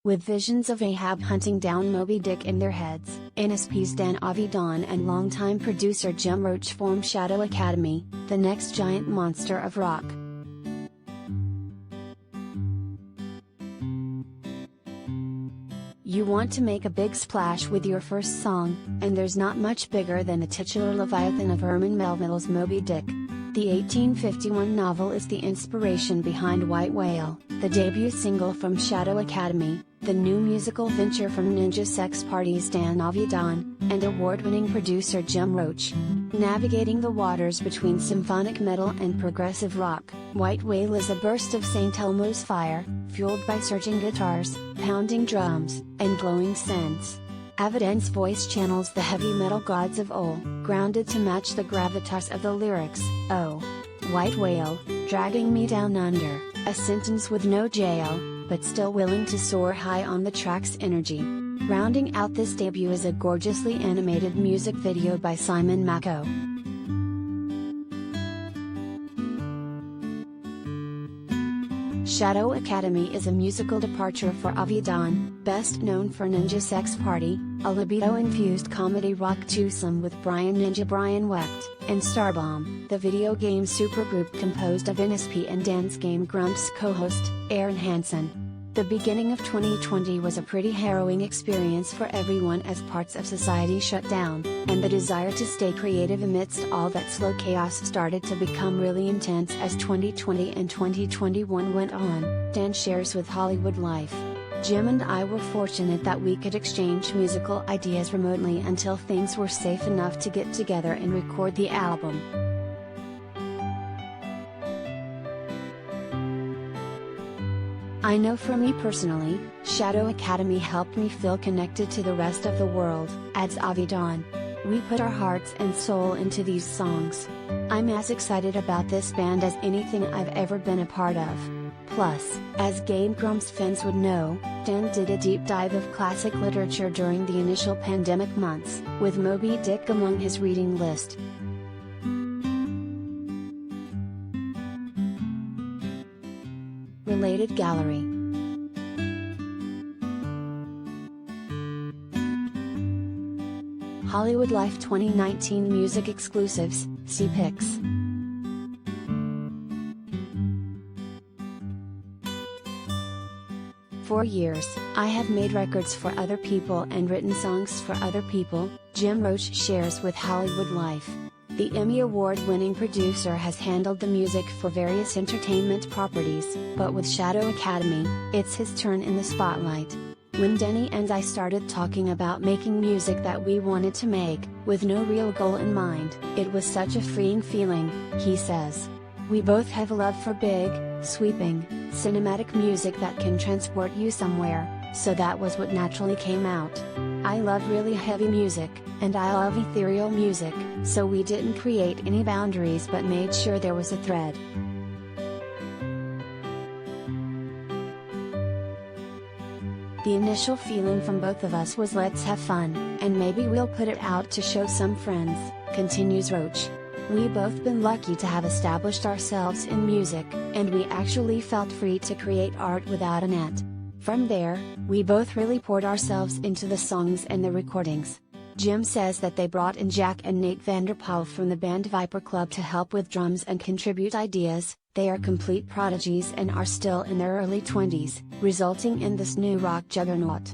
With visions of Ahab hunting down Moby Dick in their heads, NSP's Dan Avidan and longtime producer Jim Roach form Shadow Academy, the next giant monster of rock. You want to make a big splash with your first song, and there's not much bigger than the titular leviathan of Herman Melville's Moby Dick. The 1851 novel is the inspiration behind White Whale, the debut single from Shadow Academy, the new musical venture from Ninja Sex Party's Dan Avidan, and award-winning producer Jim Roach. Navigating the waters between symphonic metal and progressive rock, White Whale is a burst of St. Elmo's fire, fueled by surging guitars, pounding drums, and glowing synths. Avidan's voice channels the heavy metal gods of old, grounded to match the gravitas of the lyrics. Oh, White Whale, dragging me down under, a sentence with no jail, but still willing to soar high on the track's energy. Rounding out this debut is a gorgeously animated music video by Simon Mako. Shadow Academy is a musical departure for Avidan, best known for Ninja Sex Party, a libido-infused comedy rock twosome with Brian Ninja Brian Wecht, and Starbomb, the video game supergroup composed of NSP and Dance Game Grumps co-host, Aaron Hansen. The beginning of 2020 was a pretty harrowing experience for everyone as parts of society shut down, and the desire to stay creative amidst all that slow chaos started to become really intense as 2020 and 2021 went on, Dan shares with Hollywood Life. Jim and I were fortunate that we could exchange musical ideas remotely until things were safe enough to get together and record the album. I know for me personally, Shadow Academy helped me feel connected to the rest of the world, adds Avidan. We put our hearts and soul into these songs. I'm as excited about this band as anything I've ever been a part of. Plus, as Game Grumps fans would know, Dan did a deep dive of classic literature during the initial pandemic months, with Moby Dick among his reading list. Related gallery. Hollywood Life 2019 music exclusives, see pics. For years, I have made records for other people and written songs for other people, Jim Roach shares with Hollywood Life. The Emmy Award-winning producer has handled the music for various entertainment properties, but with Shadow Academy, it's his turn in the spotlight. When Denny and I started talking about making music that we wanted to make, with no real goal in mind, it was such a freeing feeling, he says. We both have a love for big, sweeping, cinematic music that can transport you somewhere, so that was what naturally came out. I love really heavy music, and I love ethereal music, so we didn't create any boundaries but made sure there was a thread. The initial feeling from both of us was let's have fun, and maybe we'll put it out to show some friends, continues Roach. We both been lucky to have established ourselves in music, and we actually felt free to create art without a net. From there, we both really poured ourselves into the songs and the recordings. Jim says that they brought in Jack and Nate Vanderpool from the band Viper Club to help with drums and contribute ideas. They are complete prodigies and are still in their early 20s, resulting in this new rock juggernaut.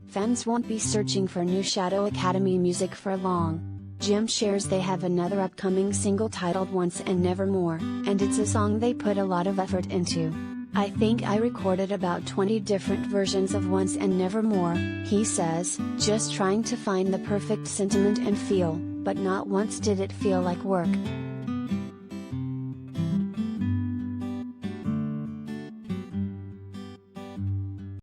Fans won't be searching for new Shadow Academy music for long. Jim shares they have another upcoming single titled Once and Nevermore, and it's a song they put a lot of effort into. I think I recorded about 20 different versions of Once and Nevermore, he says, just trying to find the perfect sentiment and feel, but not once did it feel like work.